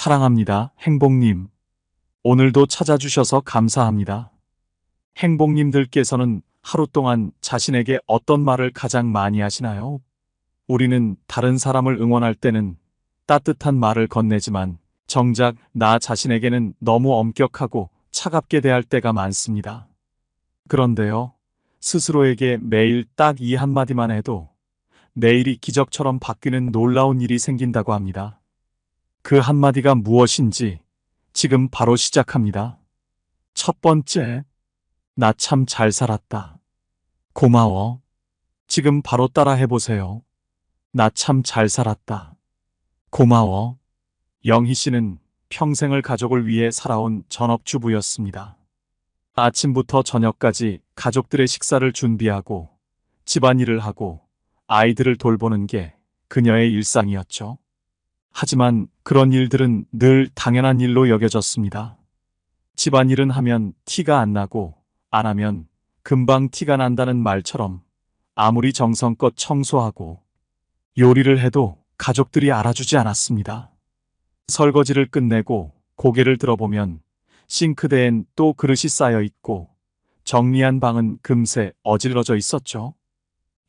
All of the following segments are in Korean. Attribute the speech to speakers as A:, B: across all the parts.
A: 사랑합니다, 행복님. 오늘도 찾아주셔서 감사합니다. 행복님들께서는 하루 동안 자신에게 어떤 말을 가장 많이 하시나요? 우리는 다른 사람을 응원할 때는 따뜻한 말을 건네지만 정작 나 자신에게는 너무 엄격하고 차갑게 대할 때가 많습니다. 그런데요, 스스로에게 매일 딱 이 한마디만 해도 내일이 기적처럼 바뀌는 놀라운 일이 생긴다고 합니다. 그 한마디가 무엇인지 지금 바로 시작합니다. 첫 번째, 나 참 잘 살았다. 고마워. 지금 바로 따라 해보세요. 나 참 잘 살았다. 고마워. 영희 씨는 평생을 가족을 위해 살아온 전업주부였습니다. 아침부터 저녁까지 가족들의 식사를 준비하고 집안일을 하고 아이들을 돌보는 게 그녀의 일상이었죠. 하지만 그런 일들은 늘 당연한 일로 여겨졌습니다. 집안일은 하면 티가 안 나고 안 하면 금방 티가 난다는 말처럼 아무리 정성껏 청소하고 요리를 해도 가족들이 알아주지 않았습니다. 설거지를 끝내고 고개를 들어보면 싱크대엔 또 그릇이 쌓여 있고 정리한 방은 금세 어질러져 있었죠.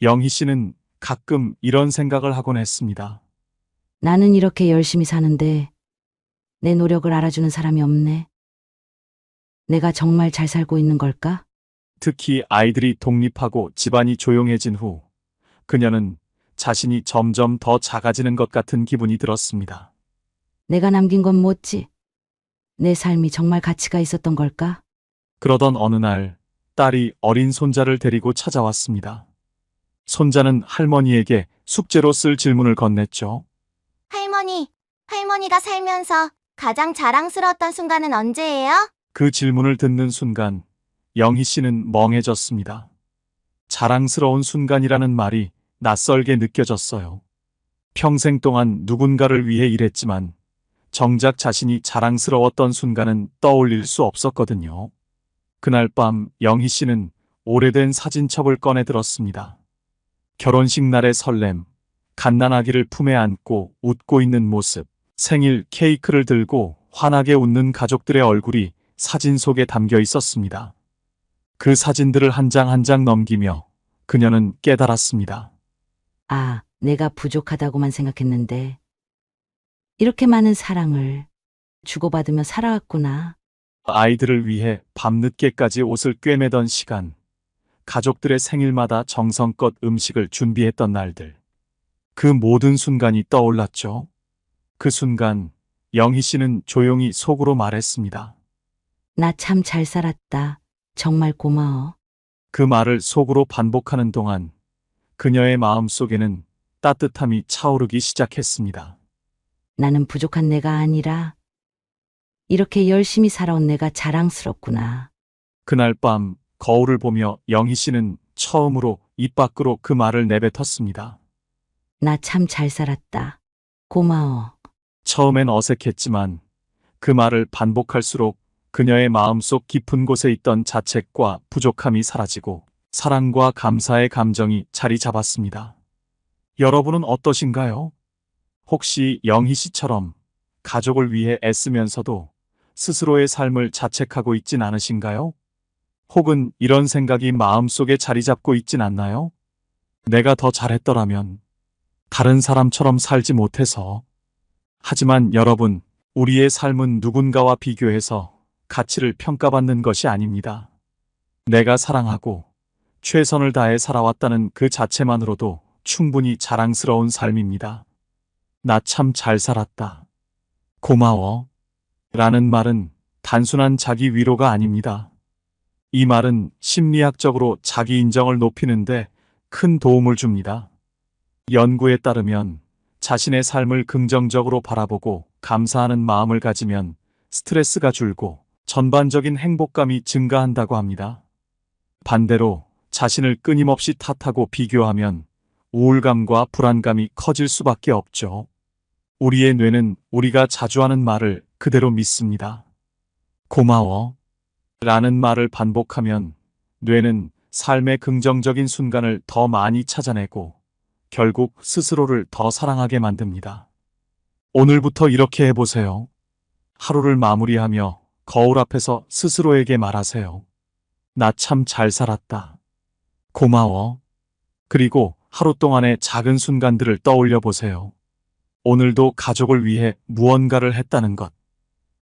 A: 영희 씨는 가끔 이런 생각을 하곤 했습니다.
B: 나는 이렇게 열심히 사는데 내 노력을 알아주는 사람이 없네. 내가 정말 잘 살고 있는 걸까?
A: 특히 아이들이 독립하고 집안이 조용해진 후 그녀는 자신이 점점 더 작아지는 것 같은 기분이 들었습니다.
B: 내가 남긴 건 뭐지? 내 삶이 정말 가치가 있었던 걸까?
A: 그러던 어느 날 딸이 어린 손자를 데리고 찾아왔습니다. 손자는 할머니에게 숙제로 쓸 질문을 건넸죠.
C: 할머니가 살면서 가장 자랑스러웠던 순간은 언제예요?
A: 그 질문을 듣는 순간 영희 씨는 멍해졌습니다. 자랑스러운 순간이라는 말이 낯설게 느껴졌어요. 평생 동안 누군가를 위해 일했지만 정작 자신이 자랑스러웠던 순간은 떠올릴 수 없었거든요. 그날 밤 영희 씨는 오래된 사진첩을 꺼내 들었습니다. 결혼식 날의 설렘, 갓난아기를 품에 안고 웃고 있는 모습, 생일 케이크를 들고 환하게 웃는 가족들의 얼굴이 사진 속에 담겨 있었습니다. 그 사진들을 한 장 한 장 넘기며 그녀는 깨달았습니다.
B: 아, 내가 부족하다고만 생각했는데 이렇게 많은 사랑을 주고받으며 살아왔구나.
A: 아이들을 위해 밤늦게까지 옷을 꿰매던 시간, 가족들의 생일마다 정성껏 음식을 준비했던 날들. 그 모든 순간이 떠올랐죠. 그 순간 영희 씨는 조용히 속으로 말했습니다.
B: 나 참 잘 살았다. 정말 고마워.
A: 그 말을 속으로 반복하는 동안 그녀의 마음속에는 따뜻함이 차오르기 시작했습니다.
B: 나는 부족한 내가 아니라 이렇게 열심히 살아온 내가 자랑스럽구나.
A: 그날 밤 거울을 보며 영희 씨는 처음으로 입 밖으로 그 말을 내뱉었습니다.
B: 나 참 잘 살았다. 고마워.
A: 처음엔 어색했지만 그 말을 반복할수록 그녀의 마음속 깊은 곳에 있던 자책과 부족함이 사라지고 사랑과 감사의 감정이 자리 잡았습니다. 여러분은 어떠신가요? 혹시 영희 씨처럼 가족을 위해 애쓰면서도 스스로의 삶을 자책하고 있진 않으신가요? 혹은 이런 생각이 마음속에 자리 잡고 있진 않나요? 내가 더 잘했더라면, 다른 사람처럼 살지 못해서. 하지만 여러분, 우리의 삶은 누군가와 비교해서 가치를 평가받는 것이 아닙니다. 내가 사랑하고 최선을 다해 살아왔다는 그 자체만으로도 충분히 자랑스러운 삶입니다. 나 참 잘 살았다. 고마워. 라는 말은 단순한 자기 위로가 아닙니다. 이 말은 심리학적으로 자기 인정을 높이는데 큰 도움을 줍니다. 연구에 따르면 자신의 삶을 긍정적으로 바라보고 감사하는 마음을 가지면 스트레스가 줄고 전반적인 행복감이 증가한다고 합니다. 반대로 자신을 끊임없이 탓하고 비교하면 우울감과 불안감이 커질 수밖에 없죠. 우리의 뇌는 우리가 자주 하는 말을 그대로 믿습니다. 고마워. 라는 말을 반복하면 뇌는 삶의 긍정적인 순간을 더 많이 찾아내고 결국 스스로를 더 사랑하게 만듭니다. 오늘부터 이렇게 해보세요. 하루를 마무리하며 거울 앞에서 스스로에게 말하세요. 나 참 잘 살았다. 고마워. 그리고 하루 동안의 작은 순간들을 떠올려 보세요. 오늘도 가족을 위해 무언가를 했다는 것.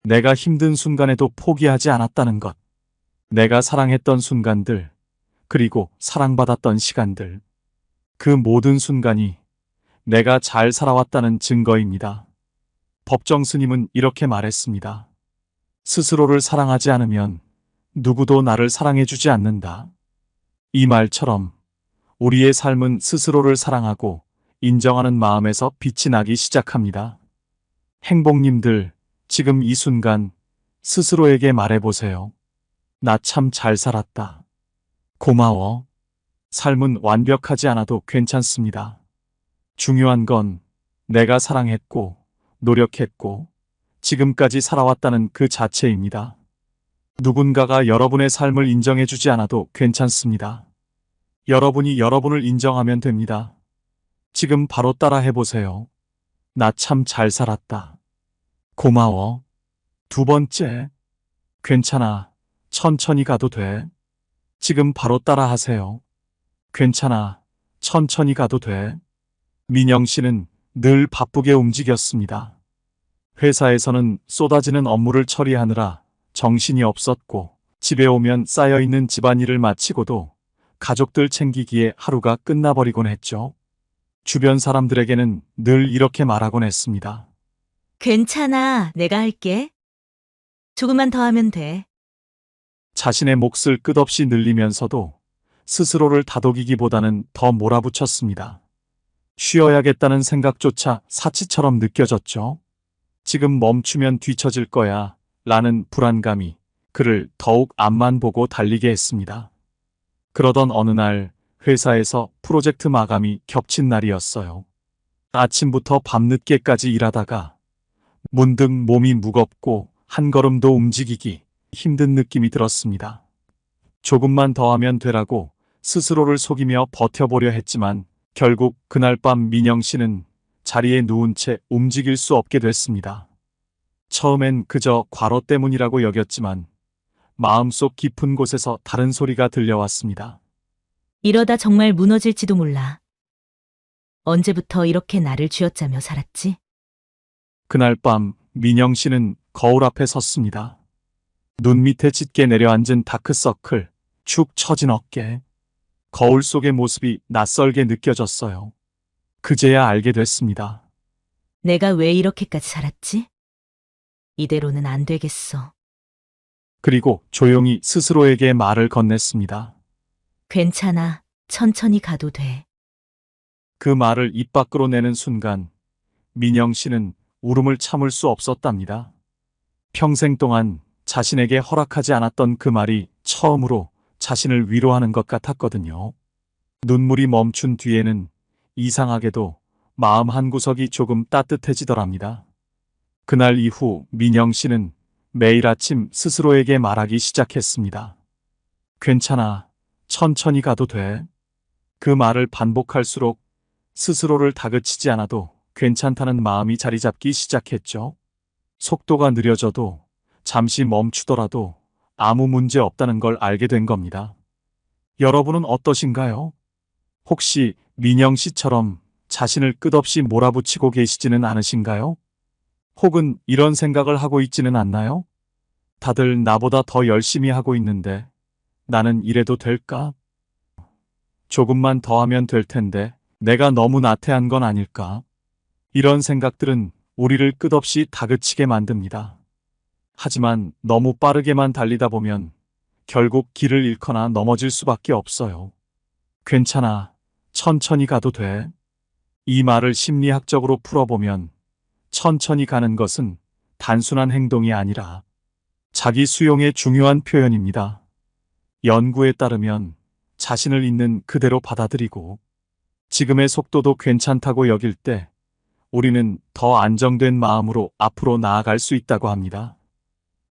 A: 내가 힘든 순간에도 포기하지 않았다는 것. 내가 사랑했던 순간들, 그리고 사랑받았던 시간들. 그 모든 순간이 내가 잘 살아왔다는 증거입니다. 법정 스님은 이렇게 말했습니다. 스스로를 사랑하지 않으면 누구도 나를 사랑해주지 않는다. 이 말처럼 우리의 삶은 스스로를 사랑하고 인정하는 마음에서 빛이 나기 시작합니다. 행복님들, 지금 이 순간 스스로에게 말해보세요. 나 참 잘 살았다. 고마워. 삶은 완벽하지 않아도 괜찮습니다. 중요한 건 내가 사랑했고, 노력했고, 지금까지 살아왔다는 그 자체입니다. 누군가가 여러분의 삶을 인정해주지 않아도 괜찮습니다. 여러분이 여러분을 인정하면 됩니다. 지금 바로 따라 해보세요. 나 참 잘 살았다. 고마워. 두 번째, 괜찮아. 천천히 가도 돼. 지금 바로 따라 하세요. 괜찮아. 천천히 가도 돼. 민영 씨는 늘 바쁘게 움직였습니다. 회사에서는 쏟아지는 업무를 처리하느라 정신이 없었고, 집에 오면 쌓여있는 집안일을 마치고도 가족들 챙기기에 하루가 끝나버리곤 했죠. 주변 사람들에게는 늘 이렇게 말하곤 했습니다.
D: 괜찮아, 내가 할게. 조금만 더 하면 돼.
A: 자신의 몫을 끝없이 늘리면서도 스스로를 다독이기보다는 더 몰아붙였습니다. 쉬어야겠다는 생각조차 사치처럼 느껴졌죠. 지금 멈추면 뒤처질 거야 라는 불안감이 그를 더욱 앞만 보고 달리게 했습니다. 그러던 어느 날 회사에서 프로젝트 마감이 겹친 날이었어요. 아침부터 밤늦게까지 일하다가 문득 몸이 무겁고 한 걸음도 움직이기 힘든 느낌이 들었습니다. 조금만 더 하면 되라고 스스로를 속이며 버텨보려 했지만 결국 그날 밤 민영 씨는 자리에 누운 채 움직일 수 없게 됐습니다. 처음엔 그저 과로 때문이라고 여겼지만 마음속 깊은 곳에서 다른 소리가 들려왔습니다.
D: 이러다 정말 무너질지도 몰라. 언제부터 이렇게 나를 쥐어짜며 살았지?
A: 그날 밤 민영 씨는 거울 앞에 섰습니다. 눈 밑에 짙게 내려앉은 다크서클, 축 처진 어깨. 거울 속의 모습이 낯설게 느껴졌어요. 그제야 알게 됐습니다.
D: 내가 왜 이렇게까지 살았지? 이대로는 안 되겠어.
A: 그리고 조용히 스스로에게 말을 건넸습니다.
D: 괜찮아, 천천히 가도 돼.
A: 그 말을 입 밖으로 내는 순간 민영 씨는 울음을 참을 수 없었답니다. 평생 동안 자신에게 허락하지 않았던 그 말이 처음으로 자신을 위로하는 것 같았거든요. 눈물이 멈춘 뒤에는 이상하게도 마음 한구석이 조금 따뜻해지더랍니다. 그날 이후 민영 씨는 매일 아침 스스로에게 말하기 시작했습니다. 괜찮아. 천천히 가도 돼. 그 말을 반복할수록 스스로를 다그치지 않아도 괜찮다는 마음이 자리 잡기 시작했죠. 속도가 느려져도 잠시 멈추더라도 아무 문제 없다는 걸 알게 된 겁니다. 여러분은 어떠신가요? 혹시 민영 씨처럼 자신을 끝없이 몰아붙이고 계시지는 않으신가요? 혹은 이런 생각을 하고 있지는 않나요? 다들 나보다 더 열심히 하고 있는데 나는 이래도 될까? 조금만 더 하면 될 텐데 내가 너무 나태한 건 아닐까? 이런 생각들은 우리를 끝없이 다그치게 만듭니다. 하지만 너무 빠르게만 달리다 보면 결국 길을 잃거나 넘어질 수밖에 없어요. 괜찮아. 천천히 가도 돼. 이 말을 심리학적으로 풀어보면 천천히 가는 것은 단순한 행동이 아니라 자기 수용의 중요한 표현입니다. 연구에 따르면 자신을 있는 그대로 받아들이고 지금의 속도도 괜찮다고 여길 때 우리는 더 안정된 마음으로 앞으로 나아갈 수 있다고 합니다.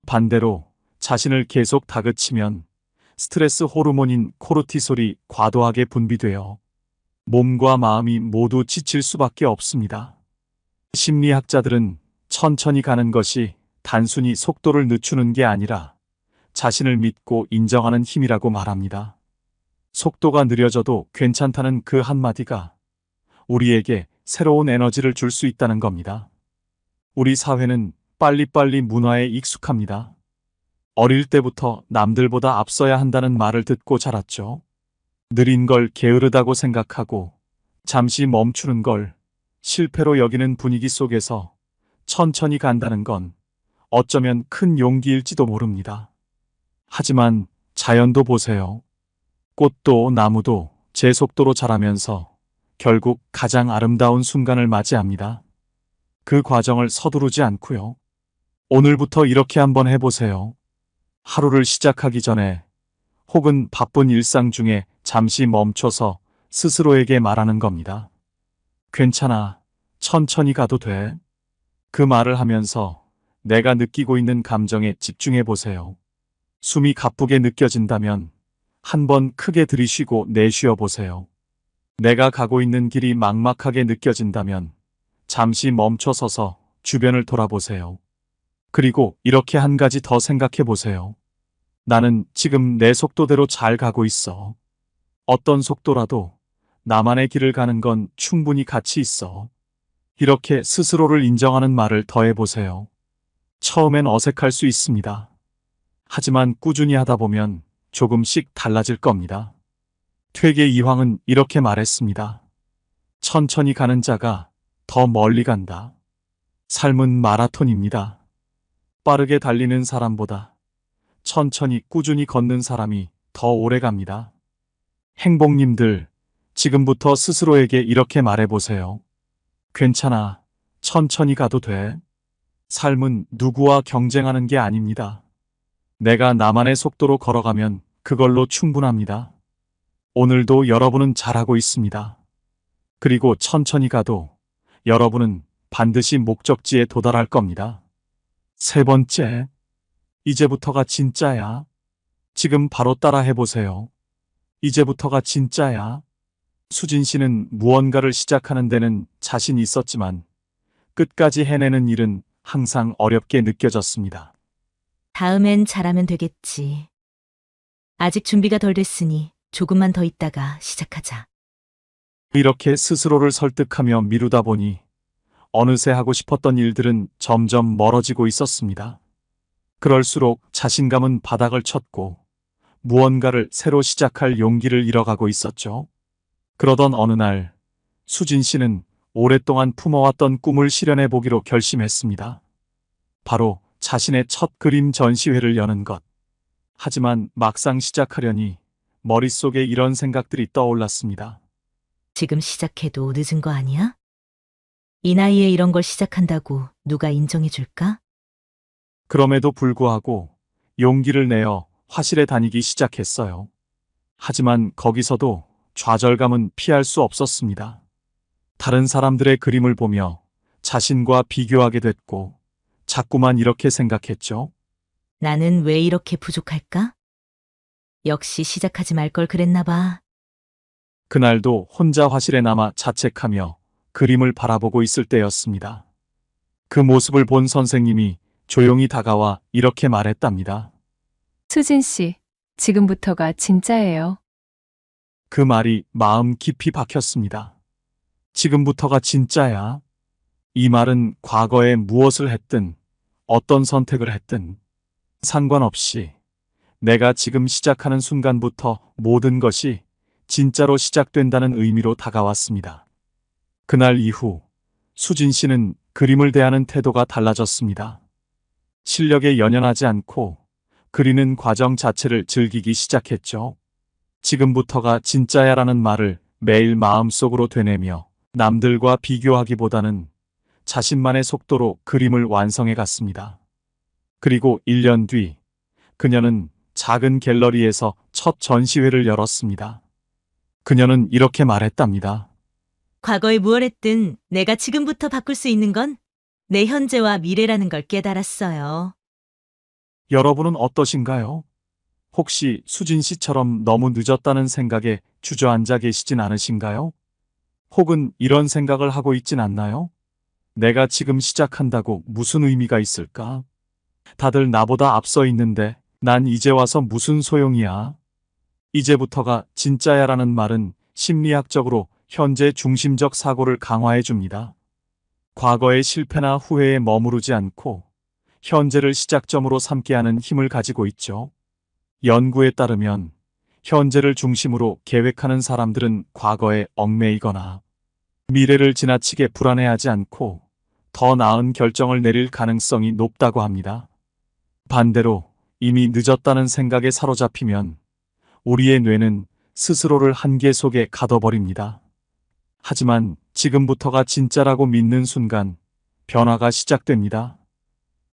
A: 반대로 자신을 계속 다그치면 스트레스 호르몬인 코르티솔이 과도하게 분비되어 몸과 마음이 모두 지칠 수밖에 없습니다. 심리학자들은 천천히 가는 것이 단순히 속도를 늦추는 게 아니라 자신을 믿고 인정하는 힘이라고 말합니다. 속도가 느려져도 괜찮다는 그 한마디가 우리에게 새로운 에너지를 줄 수 있다는 겁니다. 우리 사회는 빨리빨리 문화에 익숙합니다. 어릴 때부터 남들보다 앞서야 한다는 말을 듣고 자랐죠. 느린 걸 게으르다고 생각하고 잠시 멈추는 걸 실패로 여기는 분위기 속에서 천천히 간다는 건 어쩌면 큰 용기일지도 모릅니다. 하지만 자연도 보세요. 꽃도 나무도 제 속도로 자라면서 결국 가장 아름다운 순간을 맞이합니다. 그 과정을 서두르지 않고요. 오늘부터 이렇게 한번 해보세요. 하루를 시작하기 전에 혹은 바쁜 일상 중에 잠시 멈춰서 스스로에게 말하는 겁니다. 괜찮아. 천천히 가도 돼. 그 말을 하면서 내가 느끼고 있는 감정에 집중해 보세요. 숨이 가쁘게 느껴진다면 한번 크게 들이쉬고 내쉬어 보세요. 내가 가고 있는 길이 막막하게 느껴진다면 잠시 멈춰 서서 주변을 돌아보세요. 그리고 이렇게 한 가지 더 생각해 보세요. 나는 지금 내 속도대로 잘 가고 있어. 어떤 속도라도 나만의 길을 가는 건 충분히 가치 있어. 이렇게 스스로를 인정하는 말을 더해 보세요. 처음엔 어색할 수 있습니다. 하지만 꾸준히 하다 보면 조금씩 달라질 겁니다. 퇴계 이황은 이렇게 말했습니다. 천천히 가는 자가 더 멀리 간다. 삶은 마라톤입니다. 빠르게 달리는 사람보다 천천히 꾸준히 걷는 사람이 더 오래 갑니다. 행복님들, 지금부터 스스로에게 이렇게 말해보세요. 괜찮아. 천천히 가도 돼. 삶은 누구와 경쟁하는 게 아닙니다. 내가 나만의 속도로 걸어가면 그걸로 충분합니다. 오늘도 여러분은 잘하고 있습니다. 그리고 천천히 가도 여러분은 반드시 목적지에 도달할 겁니다. 세 번째, 이제부터가 진짜야. 지금 바로 따라 해보세요. 이제부터가 진짜야. 수진 씨는 무언가를 시작하는 데는 자신이 있었지만 끝까지 해내는 일은 항상 어렵게 느껴졌습니다.
D: 다음엔 잘하면 되겠지. 아직 준비가 덜 됐으니 조금만 더 있다가 시작하자.
A: 이렇게 스스로를 설득하며 미루다 보니 어느새 하고 싶었던 일들은 점점 멀어지고 있었습니다. 그럴수록 자신감은 바닥을 쳤고 무언가를 새로 시작할 용기를 잃어가고 있었죠. 그러던 어느 날 수진 씨는 오랫동안 품어왔던 꿈을 실현해 보기로 결심했습니다. 바로 자신의 첫 그림 전시회를 여는 것. 하지만 막상 시작하려니 머릿속에 이런 생각들이 떠올랐습니다.
D: 지금 시작해도 늦은 거 아니야? 이 나이에 이런 걸 시작한다고 누가 인정해 줄까?
A: 그럼에도 불구하고 용기를 내어 화실에 다니기 시작했어요. 하지만 거기서도 좌절감은 피할 수 없었습니다. 다른 사람들의 그림을 보며 자신과 비교하게 됐고 자꾸만 이렇게 생각했죠.
D: 나는 왜 이렇게 부족할까? 역시 시작하지 말 걸 그랬나 봐.
A: 그날도 혼자 화실에 남아 자책하며 그림을 바라보고 있을 때였습니다. 그 모습을 본 선생님이 조용히 다가와 이렇게 말했답니다.
E: 수진 씨, 지금부터가 진짜예요.
A: 그 말이 마음 깊이 박혔습니다. 지금부터가 진짜야. 이 말은 과거에 무엇을 했든 어떤 선택을 했든 상관없이 내가 지금 시작하는 순간부터 모든 것이 진짜로 시작된다는 의미로 다가왔습니다. 그날 이후 수진 씨는 그림을 대하는 태도가 달라졌습니다. 실력에 연연하지 않고 그리는 과정 자체를 즐기기 시작했죠. 지금부터가 진짜야라는 말을 매일 마음속으로 되뇌며 남들과 비교하기보다는 자신만의 속도로 그림을 완성해 갔습니다. 그리고 1년 뒤 그녀는 작은 갤러리에서 첫 전시회를 열었습니다. 그녀는 이렇게 말했답니다.
D: 과거에 무얼 했든 내가 지금부터 바꿀 수 있는 건 내 현재와 미래라는 걸 깨달았어요.
A: 여러분은 어떠신가요? 혹시 수진 씨처럼 너무 늦었다는 생각에 주저앉아 계시진 않으신가요? 혹은 이런 생각을 하고 있진 않나요? 내가 지금 시작한다고 무슨 의미가 있을까? 다들 나보다 앞서 있는데 난 이제 와서 무슨 소용이야. 이제부터가 진짜야라는 말은 심리학적으로 현재 중심적 사고를 강화해 줍니다. 과거의 실패나 후회에 머무르지 않고 현재를 시작점으로 삼게 하는 힘을 가지고 있죠. 연구에 따르면 현재를 중심으로 계획하는 사람들은 과거에 얽매이거나 미래를 지나치게 불안해하지 않고 더 나은 결정을 내릴 가능성이 높다고 합니다. 반대로 이미 늦었다는 생각에 사로잡히면 우리의 뇌는 스스로를 한계 속에 가둬버립니다. 하지만 지금부터가 진짜라고 믿는 순간 변화가 시작됩니다.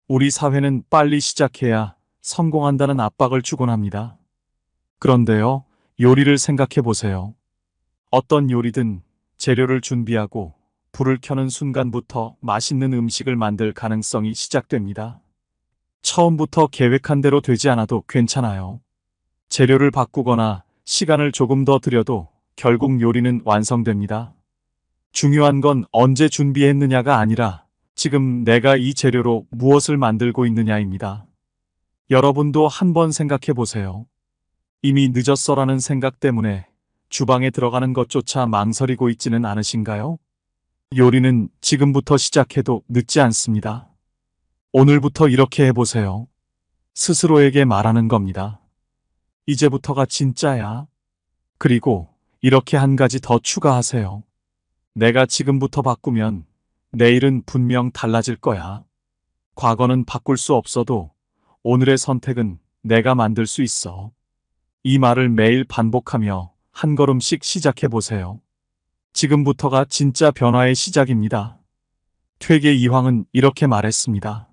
A: 우리 사회는 빨리 시작해야 성공한다는 압박을 주곤 합니다. 그런데요, 요리를 생각해 보세요. 어떤 요리든 재료를 준비하고 불을 켜는 순간부터 맛있는 음식을 만들 가능성이 시작됩니다. 처음부터 계획한 대로 되지 않아도 괜찮아요. 재료를 바꾸거나 시간을 조금 더 들여도 결국 요리는 완성됩니다. 중요한 건 언제 준비했느냐가 아니라 지금 내가 이 재료로 무엇을 만들고 있느냐입니다. 여러분도 한번 생각해 보세요. 이미 늦었어라는 생각 때문에 주방에 들어가는 것조차 망설이고 있지는 않으신가요? 요리는 지금부터 시작해도 늦지 않습니다. 오늘부터 이렇게 해보세요. 스스로에게 말하는 겁니다. 이제부터가 진짜야. 그리고 이렇게 한 가지 더 추가하세요. 내가 지금부터 바꾸면 내일은 분명 달라질 거야. 과거는 바꿀 수 없어도 오늘의 선택은 내가 만들 수 있어. 이 말을 매일 반복하며 한 걸음씩 시작해 보세요. 지금부터가 진짜 변화의 시작입니다. 퇴계 이황은 이렇게 말했습니다.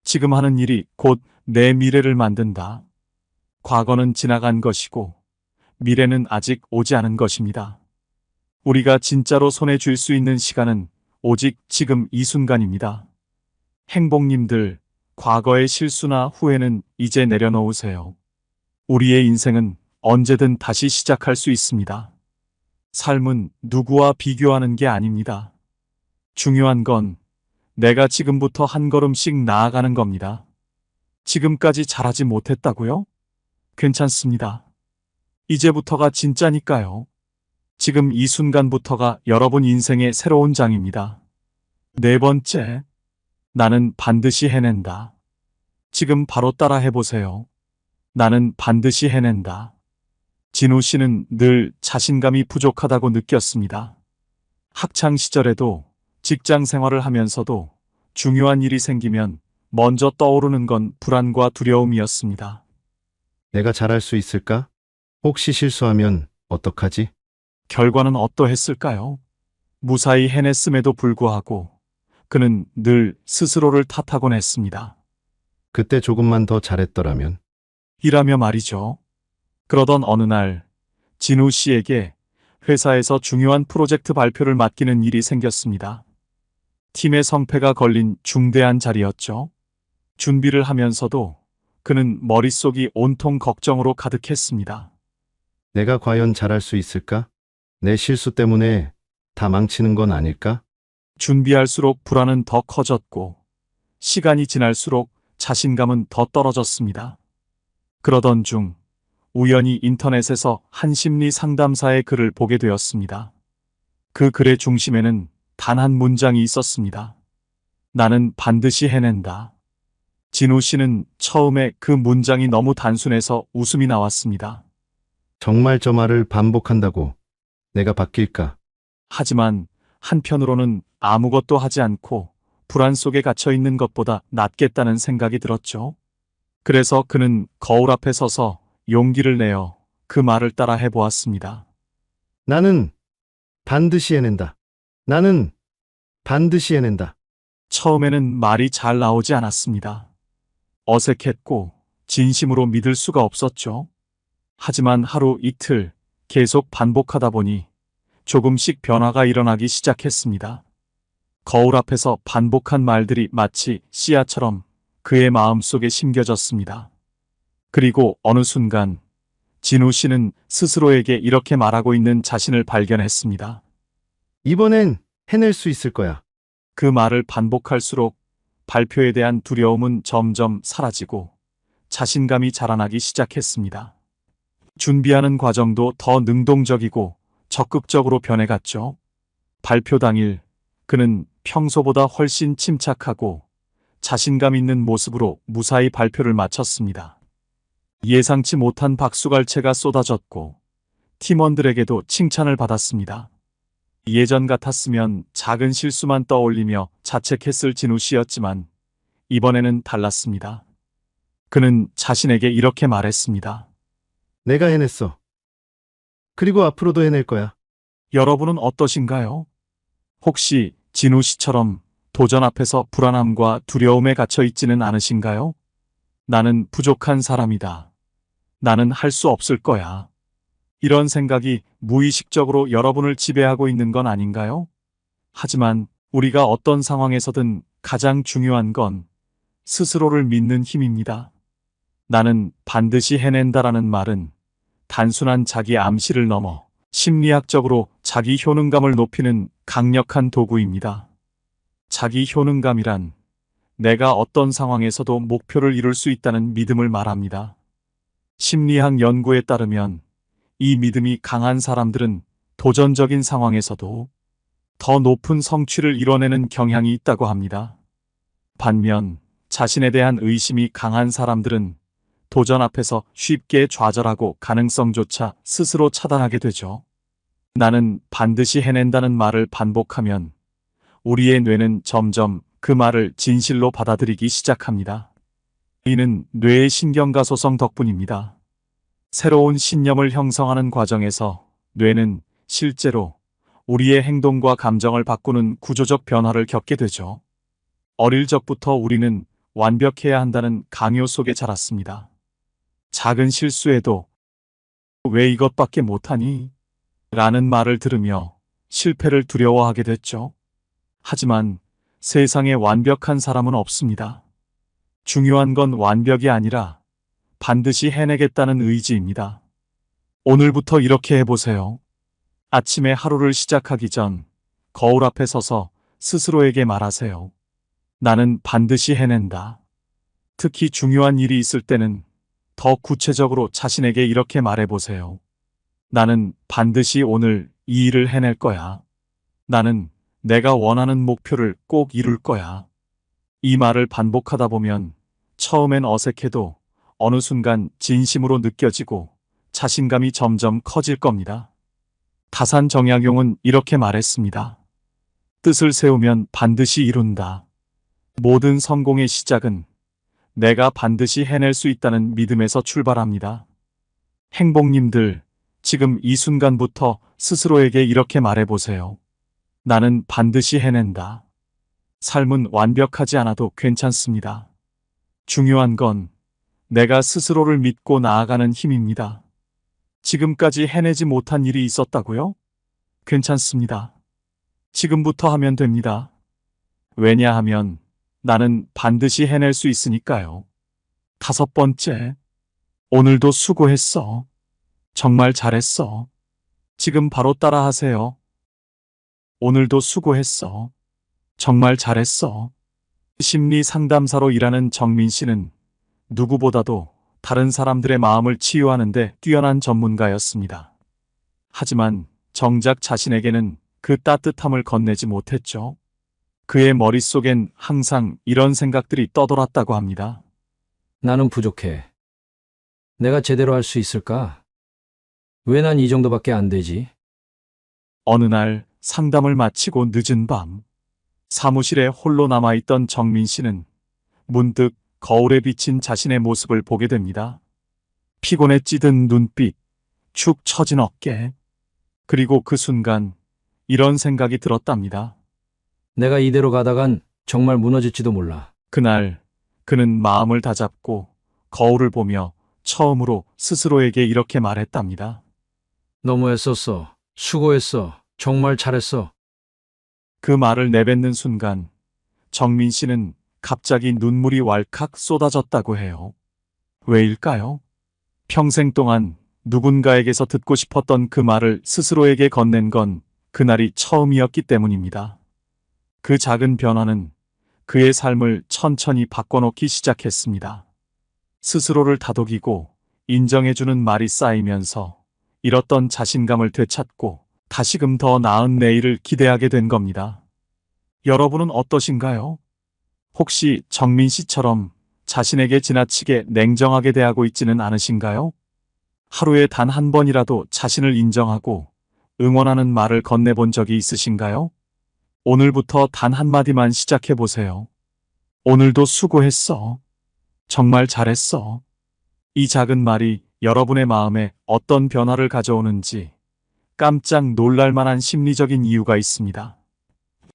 A: 지금 하는 일이 곧 내 미래를 만든다. 과거는 지나간 것이고 미래는 아직 오지 않은 것입니다. 우리가 진짜로 손에 쥘 수 있는 시간은 오직 지금 이 순간입니다. 행복님들, 과거의 실수나 후회는 이제 내려놓으세요. 우리의 인생은 언제든 다시 시작할 수 있습니다. 삶은 누구와 비교하는 게 아닙니다. 중요한 건 내가 지금부터 한 걸음씩 나아가는 겁니다. 지금까지 잘하지 못했다고요? 괜찮습니다. 이제부터가 진짜니까요. 지금 이 순간부터가 여러분 인생의 새로운 장입니다. 네 번째, 나는 반드시 해낸다. 지금 바로 따라 해보세요. 나는 반드시 해낸다. 진우 씨는 늘 자신감이 부족하다고 느꼈습니다. 학창 시절에도 직장 생활을 하면서도 중요한 일이 생기면 먼저 떠오르는 건 불안과 두려움이었습니다.
F: 내가 잘할 수 있을까? 혹시 실수하면 어떡하지?
A: 결과는 어떠했을까요? 무사히 해냈음에도 불구하고 그는 늘 스스로를 탓하곤 했습니다.
F: 그때 조금만 더 잘했더라면.
A: 이라며 말이죠. 그러던 어느 날 진우 씨에게 회사에서 중요한 프로젝트 발표를 맡기는 일이 생겼습니다. 팀의 성패가 걸린 중대한 자리였죠. 준비를 하면서도 그는 머릿속이 온통 걱정으로 가득했습니다.
F: 내가 과연 잘할 수 있을까? 내 실수 때문에 다 망치는 건 아닐까?
A: 준비할수록 불안은 더 커졌고 시간이 지날수록 자신감은 더 떨어졌습니다. 그러던 중 우연히 인터넷에서 한 심리 상담사의 글을 보게 되었습니다. 그 글의 중심에는 단 한 문장이 있었습니다. 나는 반드시 해낸다. 진우 씨는 처음에 그 문장이 너무 단순해서 웃음이 나왔습니다.
F: 정말 저 말을 반복한다고 내가 바뀔까?
A: 하지만 한편으로는 아무것도 하지 않고 불안 속에 갇혀 있는 것보다 낫겠다는 생각이 들었죠. 그래서 그는 거울 앞에 서서 용기를 내어 그 말을 따라 해보았습니다.
F: 나는 반드시 해낸다. 나는 반드시 해낸다.
A: 처음에는 말이 잘 나오지 않았습니다. 어색했고 진심으로 믿을 수가 없었죠. 하지만 하루 이틀 계속 반복하다 보니 조금씩 변화가 일어나기 시작했습니다. 거울 앞에서 반복한 말들이 마치 씨앗처럼 그의 마음속에 심겨졌습니다. 그리고 어느 순간 진우 씨는 스스로에게 이렇게 말하고 있는 자신을 발견했습니다.
F: 이번엔 해낼 수 있을 거야.
A: 그 말을 반복할수록 발표에 대한 두려움은 점점 사라지고 자신감이 자라나기 시작했습니다. 준비하는 과정도 더 능동적이고 적극적으로 변해갔죠. 발표 당일 그는 평소보다 훨씬 침착하고 자신감 있는 모습으로 무사히 발표를 마쳤습니다. 예상치 못한 박수갈채가 쏟아졌고 팀원들에게도 칭찬을 받았습니다. 예전 같았으면 작은 실수만 떠올리며 자책했을 진우 씨였지만 이번에는 달랐습니다. 그는 자신에게 이렇게 말했습니다.
F: 내가 해냈어. 그리고 앞으로도 해낼 거야.
A: 여러분은 어떠신가요? 혹시 진우 씨처럼 도전 앞에서 불안함과 두려움에 갇혀 있지는 않으신가요? 나는 부족한 사람이다. 나는 할 수 없을 거야. 이런 생각이 무의식적으로 여러분을 지배하고 있는 건 아닌가요? 하지만 우리가 어떤 상황에서든 가장 중요한 건 스스로를 믿는 힘입니다. 나는 반드시 해낸다라는 말은 단순한 자기 암시를 넘어 심리학적으로 자기 효능감을 높이는 강력한 도구입니다. 자기 효능감이란 내가 어떤 상황에서도 목표를 이룰 수 있다는 믿음을 말합니다. 심리학 연구에 따르면 이 믿음이 강한 사람들은 도전적인 상황에서도 더 높은 성취를 이뤄내는 경향이 있다고 합니다. 반면 자신에 대한 의심이 강한 사람들은 도전 앞에서 쉽게 좌절하고 가능성조차 스스로 차단하게 되죠. 나는 반드시 해낸다는 말을 반복하면 우리의 뇌는 점점 그 말을 진실로 받아들이기 시작합니다. 이는 뇌의 신경가 소성 덕분입니다. 새로운 신념을 형성하는 과정에서 뇌는 실제로 우리의 행동과 감정을 바꾸는 구조적 변화를 겪게 되죠. 어릴 적부터 우리는 완벽해야 한다는 강요 속에 자랐습니다. 작은 실수에도 왜 이것밖에 못하니? 라는 말을 들으며 실패를 두려워하게 됐죠. 하지만 세상에 완벽한 사람은 없습니다. 중요한 건 완벽이 아니라 반드시 해내겠다는 의지입니다. 오늘부터 이렇게 해보세요. 아침에 하루를 시작하기 전 거울 앞에 서서 스스로에게 말하세요. 나는 반드시 해낸다. 특히 중요한 일이 있을 때는 더 구체적으로 자신에게 이렇게 말해보세요. 나는 반드시 오늘 이 일을 해낼 거야. 나는 내가 원하는 목표를 꼭 이룰 거야. 이 말을 반복하다 보면 처음엔 어색해도 어느 순간 진심으로 느껴지고 자신감이 점점 커질 겁니다. 다산 정약용은 이렇게 말했습니다. 뜻을 세우면 반드시 이룬다. 모든 성공의 시작은 내가 반드시 해낼 수 있다는 믿음에서 출발합니다. 행복님들, 지금 이 순간부터 스스로에게 이렇게 말해보세요. 나는 반드시 해낸다. 삶은 완벽하지 않아도 괜찮습니다. 중요한 건 내가 스스로를 믿고 나아가는 힘입니다. 지금까지 해내지 못한 일이 있었다고요? 괜찮습니다. 지금부터 하면 됩니다. 왜냐하면 나는 반드시 해낼 수 있으니까요. 5번째, 오늘도 수고했어. 정말 잘했어. 지금 바로 따라하세요. 오늘도 수고했어. 정말 잘했어. 심리 상담사로 일하는 정민 씨는 누구보다도 다른 사람들의 마음을 치유하는 데 뛰어난 전문가였습니다. 하지만 정작 자신에게는 그 따뜻함을 건네지 못했죠. 그의 머릿속엔 항상 이런 생각들이 떠돌았다고 합니다.
G: 나는 부족해. 내가 제대로 할 수 있을까? 왜 난 이 정도밖에 안 되지?
A: 어느 날 상담을 마치고 늦은 밤, 사무실에 홀로 남아있던 정민 씨는 문득 거울에 비친 자신의 모습을 보게 됩니다. 피곤에 찌든 눈빛, 축 처진 어깨, 그리고 그 순간 이런 생각이 들었답니다.
G: 내가 이대로 가다간 정말 무너질지도 몰라.
A: 그날 그는 마음을 다잡고 거울을 보며 처음으로 스스로에게 이렇게 말했답니다.
G: 너무 애썼어. 수고했어. 정말 잘했어.
A: 그 말을 내뱉는 순간 정민 씨는 갑자기 눈물이 왈칵 쏟아졌다고 해요. 왜일까요? 평생 동안 누군가에게서 듣고 싶었던 그 말을 스스로에게 건넨 건 그날이 처음이었기 때문입니다. 그 작은 변화는 그의 삶을 천천히 바꿔놓기 시작했습니다. 스스로를 다독이고 인정해주는 말이 쌓이면서 잃었던 자신감을 되찾고 다시금 더 나은 내일을 기대하게 된 겁니다. 여러분은 어떠신가요? 혹시 정민 씨처럼 자신에게 지나치게 냉정하게 대하고 있지는 않으신가요? 하루에 단 한 번이라도 자신을 인정하고 응원하는 말을 건네본 적이 있으신가요? 오늘부터 단 한마디만 시작해 보세요. 오늘도 수고했어. 정말 잘했어. 이 작은 말이 여러분의 마음에 어떤 변화를 가져오는지 깜짝 놀랄 만한 심리적인 이유가 있습니다.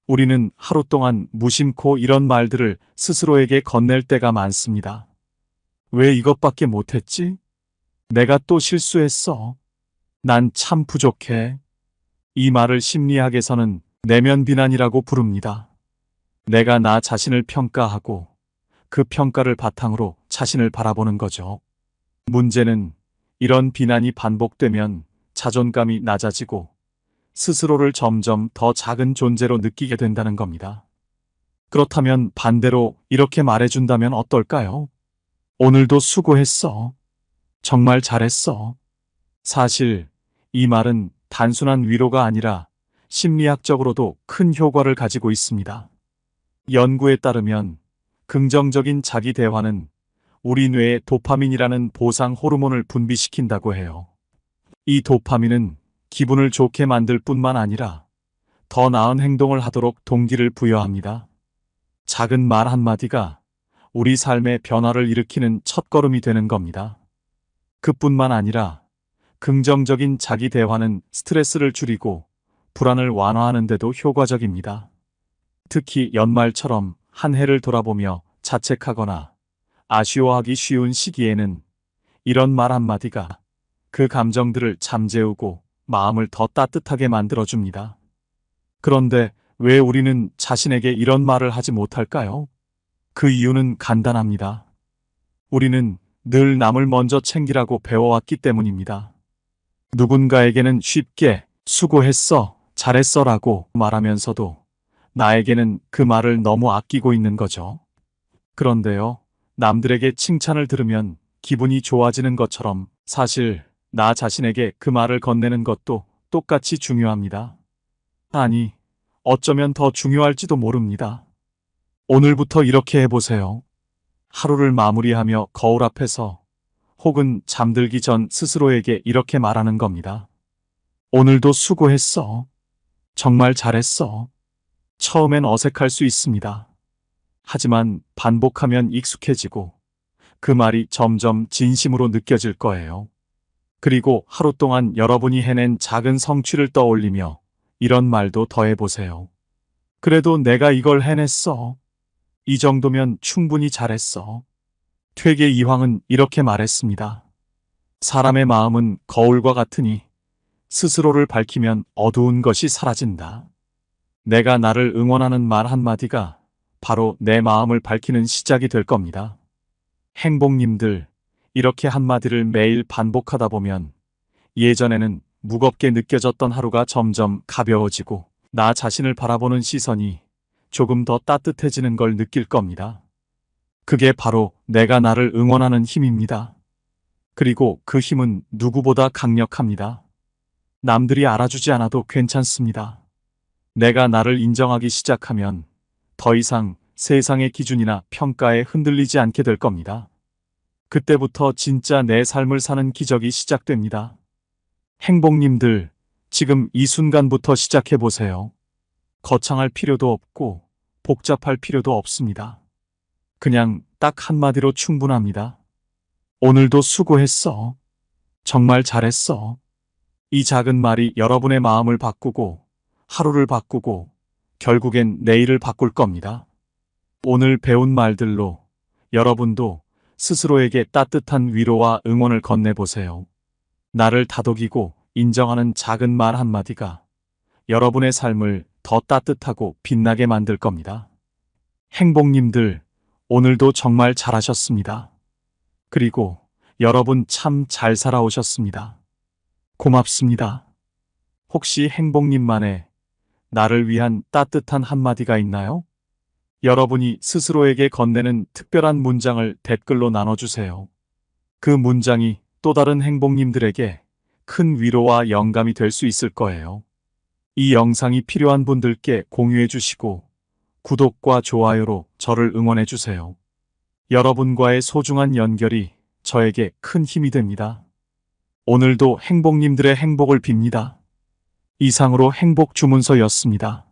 A: 우리는 하루 동안 무심코 이런 말들을 스스로에게 건넬 때가 많습니다. 왜 이것밖에 못했지? 내가 또 실수했어. 난 참 부족해. 이 말을 심리학에서는 내면 비난이라고 부릅니다. 내가 나 자신을 평가하고 그 평가를 바탕으로 자신을 바라보는 거죠. 문제는 이런 비난이 반복되면 자존감이 낮아지고 스스로를 점점 더 작은 존재로 느끼게 된다는 겁니다. 그렇다면 반대로 이렇게 말해준다면 어떨까요? 오늘도 수고했어. 정말 잘했어. 사실 이 말은 단순한 위로가 아니라 심리학적으로도 큰 효과를 가지고 있습니다. 연구에 따르면 긍정적인 자기 대화는 우리 뇌에 도파민이라는 보상 호르몬을 분비시킨다고 해요. 이 도파민은 기분을 좋게 만들 뿐만 아니라 더 나은 행동을 하도록 동기를 부여합니다. 작은 말 한마디가 우리 삶의 변화를 일으키는 첫걸음이 되는 겁니다. 그뿐만 아니라 긍정적인 자기 대화는 스트레스를 줄이고 불안을 완화하는 데도 효과적입니다. 특히 연말처럼 한 해를 돌아보며 자책하거나 아쉬워하기 쉬운 시기에는 이런 말 한마디가 그 감정들을 잠재우고 마음을 더 따뜻하게 만들어줍니다. 그런데 왜 우리는 자신에게 이런 말을 하지 못할까요? 그 이유는 간단합니다. 우리는 늘 남을 먼저 챙기라고 배워왔기 때문입니다. 누군가에게는 쉽게 수고했어, 잘했어라고 말하면서도 나에게는 그 말을 너무 아끼고 있는 거죠. 그런데요, 남들에게 칭찬을 들으면 기분이 좋아지는 것처럼 사실 나 자신에게 그 말을 건네는 것도 똑같이 중요합니다. 아니, 어쩌면 더 중요할지도 모릅니다. 오늘부터 이렇게 해보세요. 하루를 마무리하며 거울 앞에서 혹은 잠들기 전 스스로에게 이렇게 말하는 겁니다. 오늘도 수고했어. 정말 잘했어. 처음엔 어색할 수 있습니다. 하지만 반복하면 익숙해지고 그 말이 점점 진심으로 느껴질 거예요. 그리고 하루 동안 여러분이 해낸 작은 성취를 떠올리며 이런 말도 더해보세요. 그래도 내가 이걸 해냈어. 이 정도면 충분히 잘했어. 퇴계 이황은 이렇게 말했습니다. 사람의 마음은 거울과 같으니 스스로를 밝히면 어두운 것이 사라진다. 내가 나를 응원하는 말 한마디가 바로 내 마음을 밝히는 시작이 될 겁니다. 행복님들, 이렇게 한마디를 매일 반복하다 보면 예전에는 무겁게 느껴졌던 하루가 점점 가벼워지고 나 자신을 바라보는 시선이 조금 더 따뜻해지는 걸 느낄 겁니다. 그게 바로 내가 나를 응원하는 힘입니다. 그리고 그 힘은 누구보다 강력합니다. 남들이 알아주지 않아도 괜찮습니다. 내가 나를 인정하기 시작하면 더 이상 세상의 기준이나 평가에 흔들리지 않게 될 겁니다. 그때부터 진짜 내 삶을 사는 기적이 시작됩니다. 행복님들, 지금 이 순간부터 시작해보세요. 거창할 필요도 없고 복잡할 필요도 없습니다. 그냥 딱 한마디로 충분합니다. 오늘도 수고했어. 정말 잘했어. 이 작은 말이 여러분의 마음을 바꾸고 하루를 바꾸고 결국엔 내일을 바꿀 겁니다. 오늘 배운 말들로 여러분도 스스로에게 따뜻한 위로와 응원을 건네보세요. 나를 다독이고 인정하는 작은 말 한마디가 여러분의 삶을 더 따뜻하고 빛나게 만들 겁니다. 행복님들, 오늘도 정말 잘하셨습니다. 그리고 여러분 참 잘 살아오셨습니다. 고맙습니다. 혹시 행복님만의 나를 위한 따뜻한 한마디가 있나요? 여러분이 스스로에게 건네는 특별한 문장을 댓글로 나눠주세요. 그 문장이 또 다른 행복님들에게 큰 위로와 영감이 될 수 있을 거예요. 이 영상이 필요한 분들께 공유해 주시고 구독과 좋아요로 저를 응원해 주세요. 여러분과의 소중한 연결이 저에게 큰 힘이 됩니다. 오늘도 행복님들의 행복을 빕니다. 이상으로 행복 주문서였습니다.